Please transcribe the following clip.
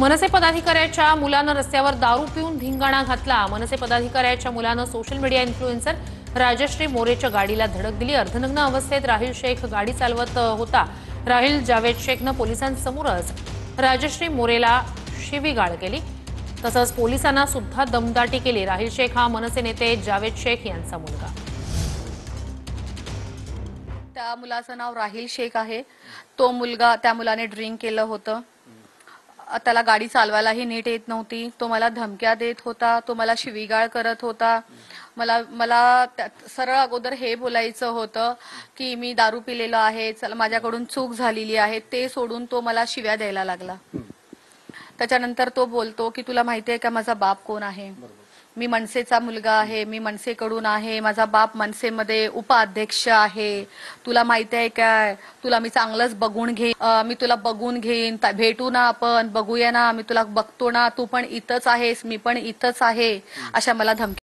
मनसे पदाधिकाऱ्याच्या मुलानं रस्त्यावर दारू पिऊन धिंगाणा घातला। मनसे पदाधिकाऱ्याच्या मुलानं सोशल मीडिया इन्फ्लुएन्सर राजश्री मोरेच्या गाडीला धडक दिली। अर्धनग्न अवस्थेत राहिल शेख गाडी चालवत होता। राहिल जावेद शेखनं पोलिसांसमोरच राजश्री मोरेला शिवीगाळ केली, तसंच पोलिसांना सुद्धा दमदाटी केली। राहिल शेख हा मनसे नेते जावेद शेख यांचा मुलगा। त्या मुलाचं नाव राहिल शेख आहे। तो मुलगा त्या मुलाने ड्रिंक केलं होतं। त्याला गाडी चालवायलाही नीट येत नव्हती। तो मला धमक्या देत होता, तो मला शिवीगाळ करत होता। मला सरळ अगोदर हे बोलायचं होतं की मी दारू पिलेलो आहे, चला माझ्याकडून चूक झालेली आहे, ते सोडून तो मला शिव्या द्यायला लागला। त्याच्यानंतर तो बोलतो की तुला माहिती आहे का माझा बाप कोण आहे? मी मनसेचा मुलगा आहे, मी मनसेकडून आहे, माझा बाप मनसेमध्ये उपाध्यक्ष आहे। तुला माहिती आहे काय? तुला मी चांगलंच बघून मी तुला बघून घेईन, भेटू ना आपण, बघूया ना, मी तुला बघतो ना, तू पण इथंच आहेस, मी पण इथंच आहे, अशा मला धमकी